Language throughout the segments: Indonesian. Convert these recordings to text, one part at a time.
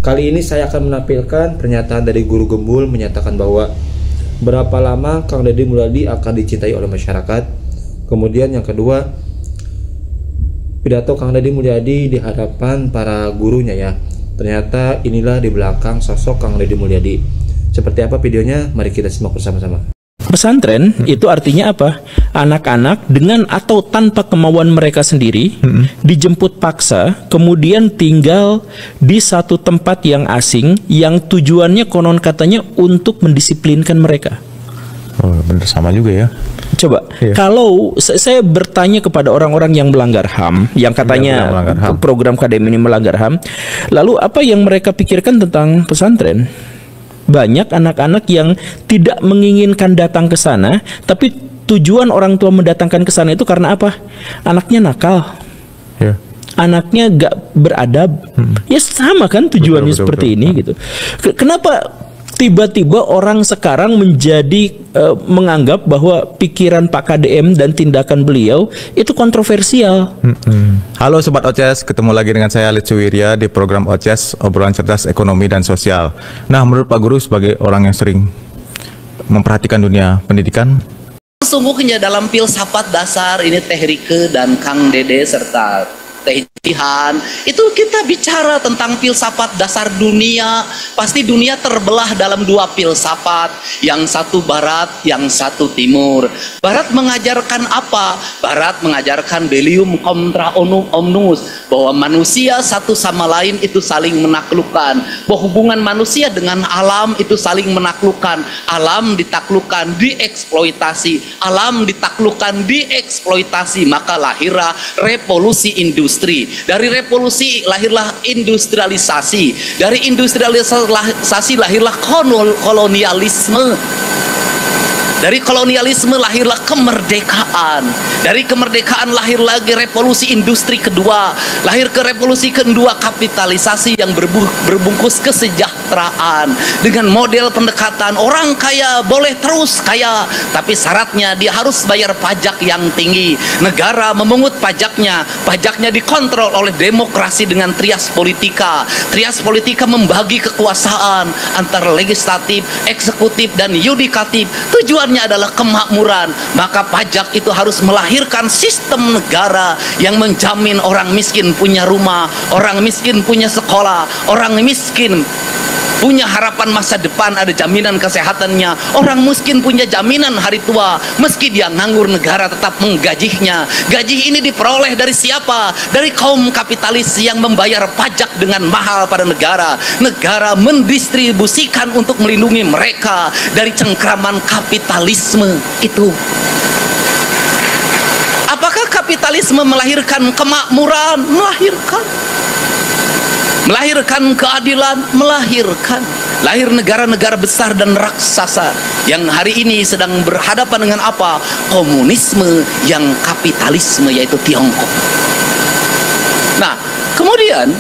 Kali ini saya akan menampilkan pernyataan dari Guru Gembul menyatakan bahwa berapa lama Kang Deddy Mulyadi akan dicintai oleh masyarakat. Kemudian yang kedua, pidato Kang Deddy Mulyadi di hadapan para gurunya ya. Ternyata inilah di belakang sosok Kang Deddy Mulyadi. Seperti apa videonya? Mari kita simak bersama-sama. Pesantren itu artinya apa? Anak-anak dengan atau tanpa kemauan mereka sendiri dijemput paksa, kemudian tinggal di satu tempat yang asing yang tujuannya konon katanya untuk mendisiplinkan mereka. Oh, bener, sama juga ya. Coba, kalau saya bertanya kepada orang-orang yang melanggar HAM, yang katanya program KDM ini melanggar HAM, lalu apa yang mereka pikirkan tentang pesantren? Banyak anak-anak yang tidak menginginkan datang ke sana, tapi tujuan orang tua mendatangkan ke sana itu karena apa? Anaknya nakal, anaknya gak beradab. Ya sama kan tujuannya seperti ini gitu. Kenapa tiba-tiba orang sekarang menjadi menganggap bahwa pikiran Pak KDM dan tindakan beliau itu kontroversial? Halo Sobat OCES, ketemu lagi dengan saya Litsu Wirya di program OCES, obrolan cerdas ekonomi dan sosial. Nah, menurut Pak Guru sebagai orang yang sering memperhatikan dunia pendidikan, sesungguhnya dalam filsafat dasar ini Teh Rike dan Kang Dede serta Teh Jihan itu kita bicara tentang filsafat dasar dunia. Pasti dunia terbelah dalam dua filsafat, yang satu barat, yang satu timur. Barat mengajarkan apa? Barat mengajarkan belium contra omnibus, bahwa manusia satu sama lain itu saling menaklukkan, bahwa hubungan manusia dengan alam itu saling menaklukkan. Alam ditaklukkan, dieksploitasi, alam ditaklukkan, dieksploitasi, maka lahirlah revolusi industri. Dari revolusi lahirlah industrialisasi. Dari industrialisasi lahirlah kolonialisme. Dari kolonialisme lahirlah kemerdekaan. Dari kemerdekaan lahir lagi revolusi industri kedua. Lahir ke revolusi kedua kapitalisasi yang berbungkus kesejahteraan. Dengan model pendekatan orang kaya boleh terus kaya, tapi syaratnya dia harus bayar pajak yang tinggi. Negara memungut pajaknya. Pajaknya dikontrol oleh demokrasi dengan trias politika. Trias politika membagi kekuasaan antara legislatif, eksekutif, dan yudikatif. Tujuannya adalah kemakmuran. Maka pajak itu harus melahirkan sistem negara yang menjamin orang miskin punya rumah, orang miskin punya sekolah, orang miskin punya harapan masa depan, ada jaminan kesehatannya, orang miskin punya jaminan hari tua. Meski dia nganggur, negara tetap menggajinya. Gaji ini diperoleh dari siapa? Dari kaum kapitalis yang membayar pajak dengan mahal pada negara. Negara mendistribusikan untuk melindungi mereka dari cengkraman kapitalisme itu. Apakah kapitalisme melahirkan kemakmuran? Melahirkan. Melahirkan keadilan, melahirkan. Lahir negara-negara besar dan raksasa yang hari ini sedang berhadapan dengan apa? Komunisme yang kapitalisme, yaitu Tiongkok. Nah, kemudian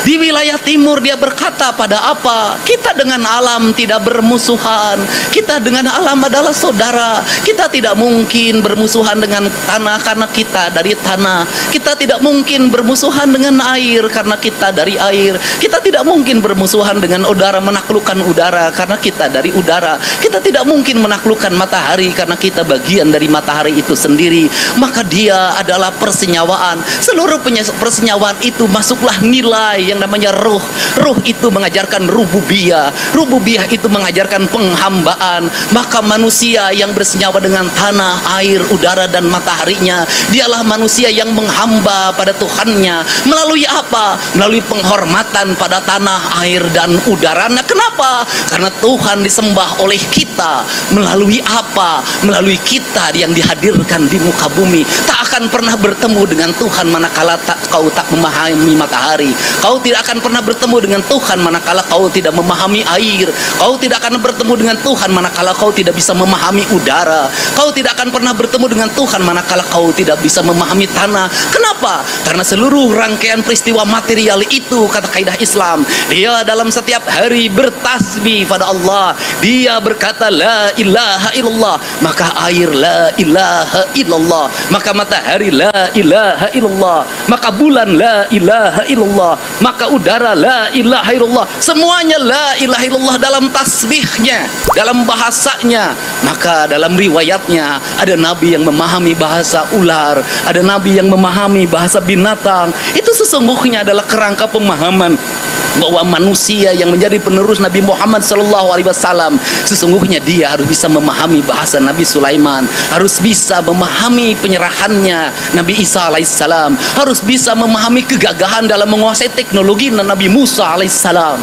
di wilayah timur dia berkata pada apa? Kita dengan alam tidak bermusuhan. Kita dengan alam adalah saudara. Kita tidak mungkin bermusuhan dengan tanah karena kita dari tanah. Kita tidak mungkin bermusuhan dengan air karena kita dari air. Kita tidak mungkin bermusuhan dengan udara, menaklukkan udara karena kita dari udara. Kita tidak mungkin menaklukkan matahari karena kita bagian dari matahari itu sendiri. Maka dia adalah persenyawaan. Seluruh persenyawaan itu masuklah nilai yang namanya ruh. Ruh itu mengajarkan rububiyah. Rububiyah itu mengajarkan penghambaan. Maka manusia yang bersenyawa dengan tanah, air, udara, dan mataharinya, dialah manusia yang menghamba pada Tuhannya. Melalui apa? Melalui penghormatan pada tanah, air, dan udaranya. Kenapa? Karena Tuhan disembah oleh kita. Melalui apa? Melalui kita yang dihadirkan di muka bumi. Tak akan pernah bertemu dengan Tuhan manakala kau tak memahami matahari. Kau tidak akan pernah bertemu dengan Tuhan manakala kau tidak memahami air. Kau tidak akan bertemu dengan Tuhan manakala kau tidak bisa memahami udara. Kau tidak akan pernah bertemu dengan Tuhan manakala kau tidak bisa memahami tanah. Kenapa? Karena seluruh rangkaian peristiwa material itu, kata kaidah Islam, dia dalam setiap hari bertasbih pada Allah. Dia berkata la ilaha illallah, maka air la ilaha illallah, maka matahari la ilaha illallah, maka bulan la ilaha illallah, maka udara la ilaha illallah, semuanya la ilaha illallah dalam tasbihnya, dalam bahasanya. Maka dalam riwayatnya ada nabi yang memahami bahasa ular, ada nabi yang memahami bahasa binatang. Itu sesungguhnya adalah kerangka pemahaman bahwa manusia yang menjadi penerus Nabi Muhammad SAW, sesungguhnya dia harus bisa memahami bahasa Nabi Sulaiman, harus bisa memahami penyerahannya Nabi Isa alaihissalam, harus bisa memahami kegagahan dalam menguasai teknologi Nabi Musa alaihissalam.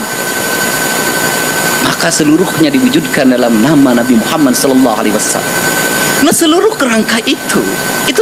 Maka seluruhnya diwujudkan dalam nama Nabi Muhammad SAW. Nah, seluruh kerangka itu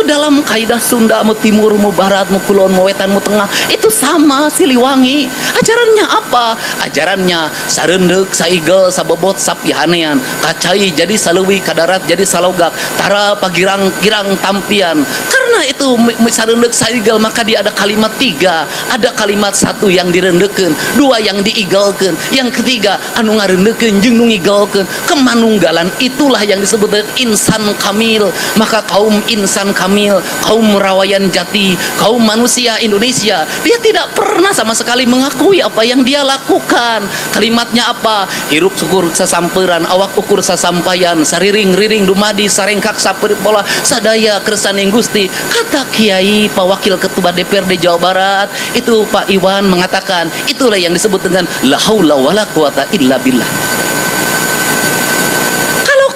dalam kaidah Sunda, mau timur, mau barat, mau kulon, mau wetan, mau tengah, itu sama Siliwangi. Ajarannya apa? Ajarannya sarendek, saigel, sabobot, sapihanean, kacai jadi salewi, kadarat jadi salogak, tara pagirang girang tampian. Karena itu sarendek, saigel, maka dia ada kalimat 3, ada kalimat 1 yang direndeken, 2 yang diigelkeun, yang ketiga anu ngarendeken jeung nu ngigelkeun. Kemanunggalan itulah yang disebut insan kamil. Maka kaum insan kamil, kaum rawayan jati, kaum manusia Indonesia, dia tidak pernah sama sekali mengakui apa yang dia lakukan. Kalimatnya apa? Hirup syukur sasamperan, awak ukur sasampayan, sariring-riring dumadi sarengkak saperit bola sadaya kersaning Gusti. Kata Kiai Pak Wakil Ketua DPRD Jawa Barat itu, Pak Iwan, mengatakan itulah yang disebut dengan la haula wala quwata illa billah.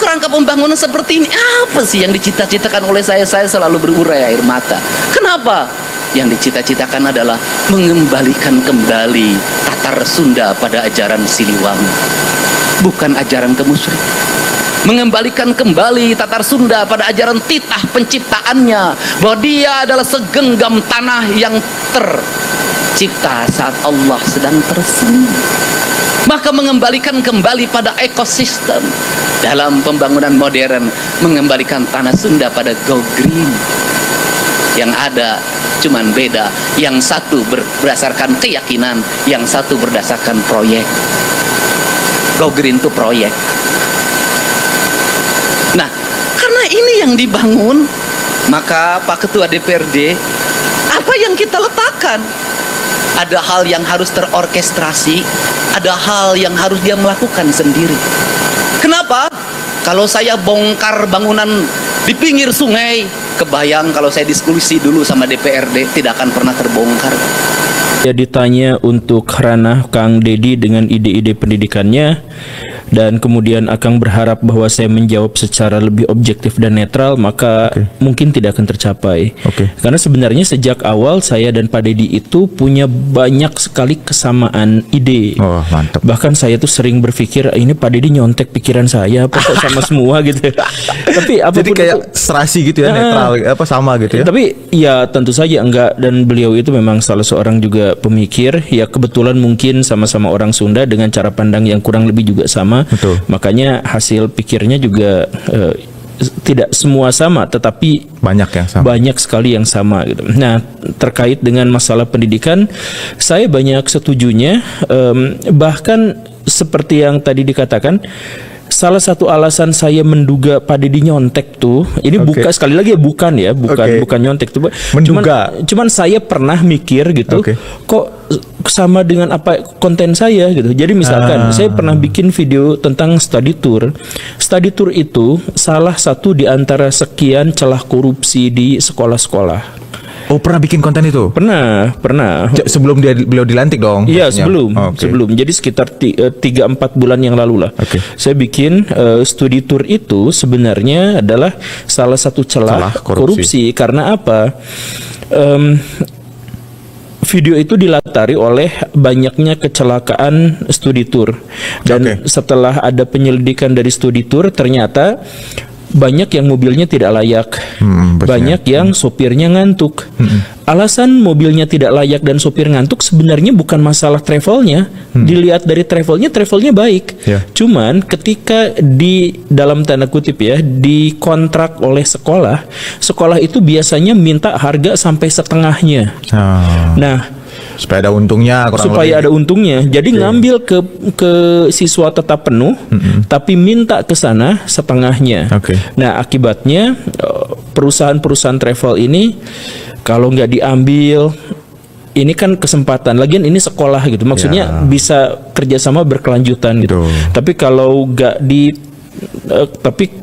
Kerangka pembangunan seperti ini apa sih yang dicita-citakan oleh saya selalu berurai air mata. Kenapa? Yang dicita-citakan adalah mengembalikan kembali tatar Sunda pada ajaran Siliwangi, bukan ajaran kemusyrikan. Mengembalikan kembali tatar Sunda pada ajaran titah penciptaannya, bahwa dia adalah segenggam tanah yang tercipta saat Allah sedang tersenyum. Maka mengembalikan kembali pada ekosistem dalam pembangunan modern, mengembalikan tanah Sunda pada go green. Yang ada cuman beda, yang satu berdasarkan keyakinan, yang satu berdasarkan proyek. Go green itu proyek. Nah, karena ini yang dibangun, maka Pak Ketua DPRD, apa yang kita letakkan? Ada hal yang harus terorkestrasi, ada hal yang harus dia melakukan sendiri. Kenapa? Kalau saya bongkar bangunan di pinggir sungai, kebayang kalau saya diskusi dulu sama DPRD, tidak akan pernah terbongkar. Ya, ditanya untuk ranah Kang Dedi dengan ide-ide pendidikannya, dan kemudian Akang berharap bahwa saya menjawab secara lebih objektif dan netral, maka mungkin tidak akan tercapai. Karena sebenarnya sejak awal saya dan Pak Dedi itu punya banyak sekali kesamaan ide. Oh, mantap. Bahkan saya tuh sering berpikir, ini Pak Dedi nyontek pikiran saya, apa kok sama semua gitu. Tapi apapun jadi kayak itu, serasi gitu ya, netral, apa sama gitu ya. Tapi ya tentu saja enggak, dan beliau itu memang salah seorang juga pemikir. Ya kebetulan mungkin sama-sama orang Sunda dengan cara pandang yang kurang lebih juga sama. Betul. Makanya hasil pikirnya juga tidak semua sama, tetapi banyak yang sama. Banyak sekali yang sama gitu. Nah, terkait dengan masalah pendidikan, saya banyak setujunya. Bahkan seperti yang tadi dikatakan, salah satu alasan saya menduga Pak Dedi nyontek tuh, ini bukan, sekali lagi ya, bukan nyontek tuh. Cuman saya pernah mikir gitu, kok sama dengan apa konten saya gitu. Jadi misalkan saya pernah bikin video tentang study tour. Study tour itu salah satu di antara sekian celah korupsi di sekolah-sekolah. Oh, pernah bikin konten itu? Pernah. Sebelum beliau dilantik dong? Iya, sebelum. Jadi sekitar 3-4 bulan yang lalu lah. Saya bikin studi tour itu sebenarnya adalah salah satu celah korupsi. Karena apa? Video itu dilatari oleh banyaknya kecelakaan studi tour. Dan setelah ada penyelidikan dari studi tour, ternyata banyak yang mobilnya tidak layak, banyak yang sopirnya ngantuk. Alasan mobilnya tidak layak dan sopir ngantuk sebenarnya bukan masalah travelnya. Dilihat dari travelnya baik. Cuman ketika di dalam tanda kutip ya, dikontrak oleh sekolah itu biasanya minta harga sampai setengahnya. Nah, supaya ada untungnya, ada untungnya. Jadi ngambil ke siswa tetap penuh, tapi minta ke sana setengahnya. Nah, akibatnya perusahaan-perusahaan travel ini kalau nggak diambil, ini kan kesempatan. Lagian ini sekolah gitu. Maksudnya bisa kerjasama berkelanjutan gitu. Tapi kalau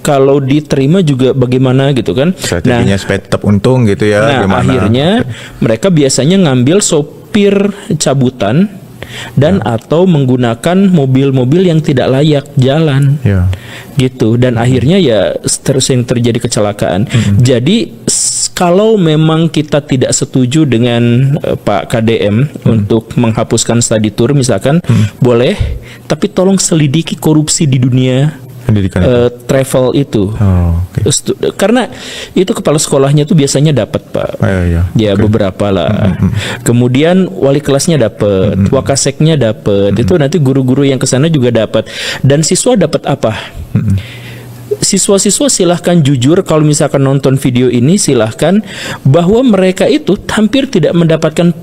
kalau diterima juga bagaimana gitu kan? Strateginya supaya tetap untung gitu ya. Nah, gimana? akhirnya mereka biasanya ngambil sopir cabutan dan atau menggunakan mobil-mobil yang tidak layak jalan, gitu. Dan akhirnya ya sering terjadi kecelakaan. Jadi kalau memang kita tidak setuju dengan Pak KDM untuk menghapuskan study tour misalkan, boleh, tapi tolong selidiki korupsi di dunia travel itu. Karena itu kepala sekolahnya tuh biasanya dapat, Pak. Ya beberapa lah. Kemudian wali kelasnya dapat, wakaseknya dapat. Itu nanti guru-guru yang ke sana juga dapat. Dan siswa dapat apa? Siswa-siswa silahkan jujur kalau misalkan nonton video ini, silahkan, bahwa mereka itu hampir tidak mendapatkan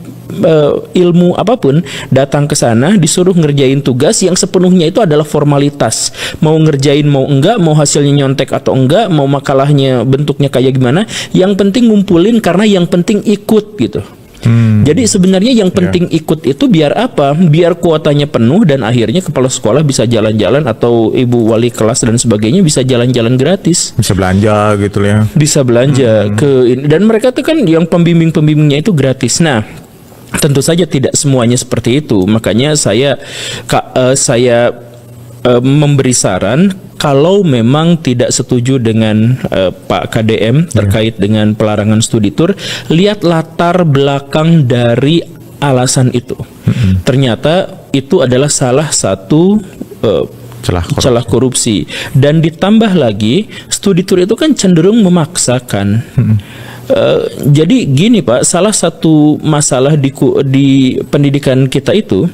ilmu apapun, datang ke sana disuruh ngerjain tugas yang sepenuhnya itu adalah formalitas. Mau ngerjain mau enggak, mau hasilnya nyontek atau enggak, mau makalahnya bentuknya kayak gimana, yang penting ngumpulin karena yang penting ikut gitu. Jadi sebenarnya yang penting ikut itu biar apa? Biar kuotanya penuh dan akhirnya kepala sekolah bisa jalan-jalan atau ibu wali kelas dan sebagainya bisa jalan-jalan gratis. Bisa belanja gitu ya. Bisa belanja dan mereka tuh kan yang pembimbing-pembimbingnya itu gratis. Nah, tentu saja tidak semuanya seperti itu. Makanya saya memberi saran, kalau memang tidak setuju dengan Pak KDM terkait dengan pelarangan studi tour, lihat latar belakang dari alasan itu. Ternyata itu adalah salah satu celah korupsi. Dan ditambah lagi, studi tour itu kan cenderung memaksakan. Jadi gini Pak, salah satu masalah di pendidikan kita itu,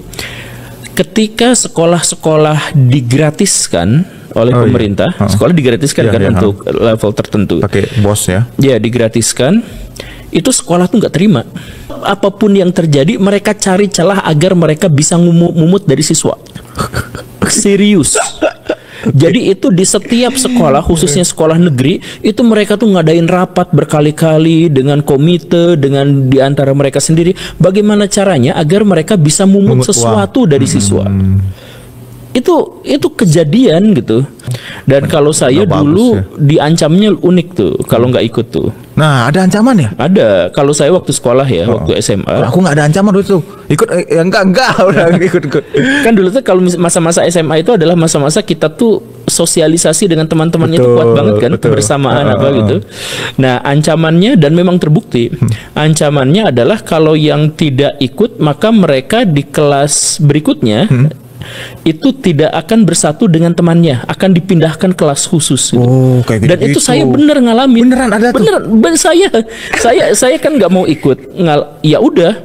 ketika sekolah-sekolah digratiskan oleh pemerintah, sekolah digratiskan untuk level tertentu. Pakai BOS ya? Ya, digratiskan. Itu sekolah tuh nggak terima. Apapun yang terjadi, mereka cari celah agar mereka bisa mumut dari siswa. Serius. Jadi itu di setiap sekolah, khususnya sekolah negeri, itu mereka tuh ngadain rapat berkali-kali dengan komite, dengan diantara mereka sendiri, bagaimana caranya agar mereka bisa mumut sesuatu dari siswa. Itu kejadian gitu. Dan kalau saya dulu diancamnya unik tuh kalau nggak ikut tuh. Nah, ada ancaman ya? Ada. Kalau saya waktu sekolah ya, waktu SMA. Aku nggak ada ancaman dulu tuh. Ikut enggak udah ikut. Kan dulu tuh kalau masa-masa SMA itu adalah masa-masa kita tuh sosialisasi dengan teman-temannya itu kuat banget kan, kebersamaan apa gitu. Nah, ancamannya dan memang terbukti. Ancamannya adalah kalau yang tidak ikut maka mereka di kelas berikutnya itu tidak akan bersatu dengan temannya, akan dipindahkan kelas khusus gitu. Kayak dan itu saya bener ngalamin. Beneran ada tuh. Beneran, saya kan nggak mau ikut. Ya udah,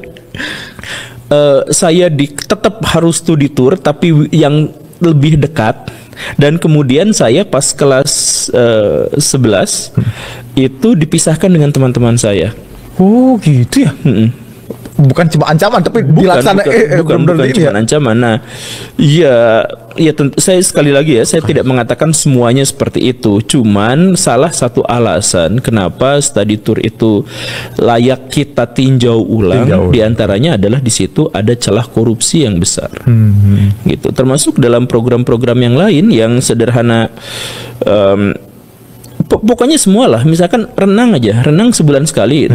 saya tetap harus studi tour tapi yang lebih dekat. Dan kemudian saya pas kelas 11 itu dipisahkan dengan teman-teman saya. Oh gitu ya. Bukan cuma ancaman tapi bukan cuma ancaman. Nah, ya tentu saya sekali lagi ya, saya tidak mengatakan semuanya seperti itu. Cuman salah satu alasan kenapa study tour itu layak kita tinjau ulang diantaranya adalah di situ ada celah korupsi yang besar. Gitu. Termasuk dalam program-program yang lain yang sederhana. Pokoknya semualah. Misalkan renang aja, renang sebulan sekali.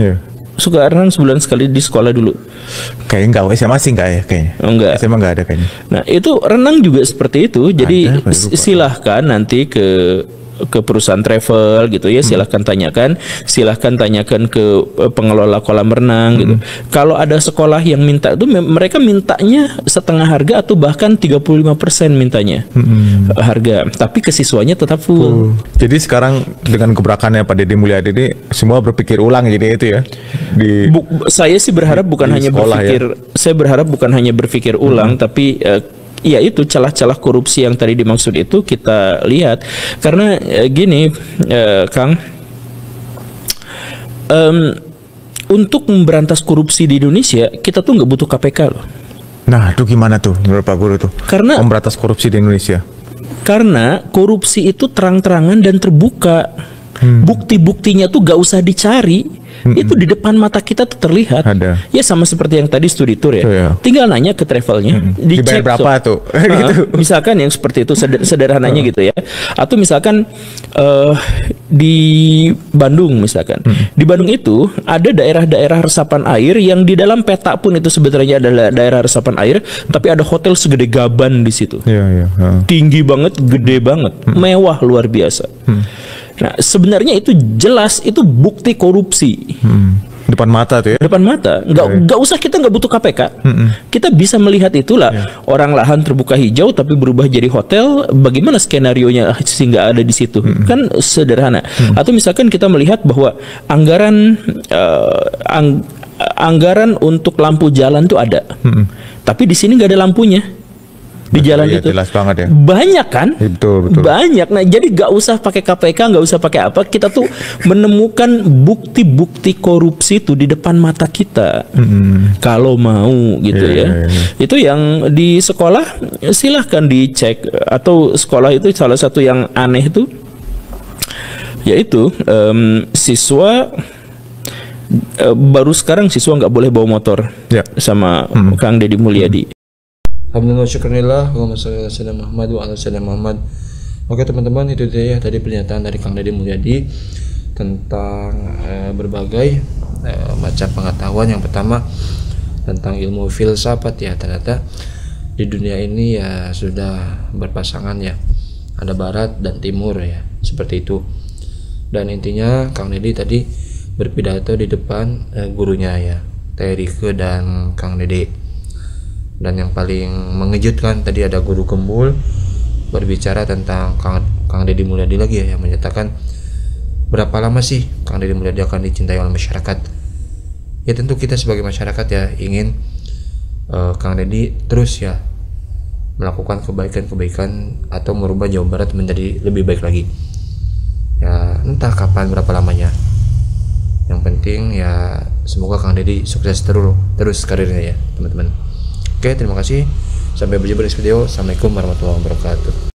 Suka renang sebulan sekali di sekolah dulu. Kayaknya enggak, SMA sih enggak ya kayaknya. Enggak. SMA enggak ada kayaknya. Nah, itu renang juga seperti itu. Jadi silahkan nanti ke perusahaan travel gitu ya, silahkan tanyakan ke pengelola kolam renang gitu. Kalau ada sekolah yang minta itu, mereka mintanya setengah harga atau bahkan 35% mintanya harga, tapi ke siswanya tetap full. Jadi sekarang dengan gebrakannya Pak Deddy Mulyadi ini semua berpikir ulang jadi itu ya. Saya sih berharap bukan hanya berpikir, saya berharap bukan hanya berpikir ulang, tapi ya itu celah-celah korupsi yang tadi dimaksud itu kita lihat. Karena gini Kang, untuk memberantas korupsi di Indonesia kita tuh nggak butuh KPK loh. Nah itu gimana tuh menurut Pak Guru tuh? Karena memberantas korupsi di Indonesia. Karena korupsi itu terang-terangan dan terbuka. Bukti-buktinya tuh gak usah dicari, itu di depan mata kita tuh terlihat. Ada. Ya sama seperti yang tadi studi tour ya. Iya. Tinggal nanya ke travelnya, Dibayar berapa tuh? Gitu. Misalkan yang seperti itu sederhananya gitu ya. Atau misalkan di Bandung misalkan. Di Bandung itu ada daerah-daerah resapan air yang di dalam peta pun itu sebenarnya adalah daerah resapan air, tapi ada hotel segede gaban di situ. Iya, iya. Tinggi banget, gede banget, mewah luar biasa. Nah, sebenarnya itu jelas itu bukti korupsi. Depan mata tuh ya. Depan mata, nggak usah, kita nggak butuh KPK. Kita bisa melihat itulah orang lahan terbuka hijau tapi berubah jadi hotel. Bagaimana skenarionya sehingga ada di situ? Kan sederhana. Atau misalkan kita melihat bahwa anggaran untuk lampu jalan tuh ada, tapi di sini nggak ada lampunya. Di jalan iya, itu jelas banget ya. Banyak kan? Ya, betul. Banyak. Nah, jadi gak usah pakai KPK, gak usah pakai apa. Kita tuh menemukan bukti-bukti korupsi itu di depan mata kita. Kalau mau gitu ya. Itu yang di sekolah silahkan dicek. Atau sekolah itu salah satu yang aneh itu, yaitu siswa baru sekarang siswa nggak boleh bawa motor sama Kang Deddy Mulyadi. Alhamdulillah, syukurillah, Allahumma sholli ala sayyidina Muhammad wa ala sayyidina Muhammad. Oke teman-teman, itu dia ya tadi pernyataan dari Kang Deddy Mulyadi tentang berbagai macam pengetahuan. Yang pertama tentang ilmu filsafat ya, ternyata di dunia ini ya sudah berpasangan ya, ada barat dan timur ya, seperti itu. Dan intinya Kang Deddy tadi berpidato di depan gurunya ya, Teh Rike dan Kang Deddy. Dan yang paling mengejutkan tadi ada guru Gembul berbicara tentang Kang Deddy Mulyadi lagi ya, yang menyatakan berapa lama sih Kang Deddy Mulyadi akan dicintai oleh masyarakat. Ya tentu kita sebagai masyarakat ya ingin Kang Deddy terus ya melakukan kebaikan-kebaikan atau merubah Jawa Barat menjadi lebih baik lagi. Ya entah kapan, berapa lamanya. Yang penting ya semoga Kang Deddy sukses terus karirnya ya teman-teman. Oke, terima kasih. Sampai berjumpa di video. Assalamualaikum warahmatullahi wabarakatuh.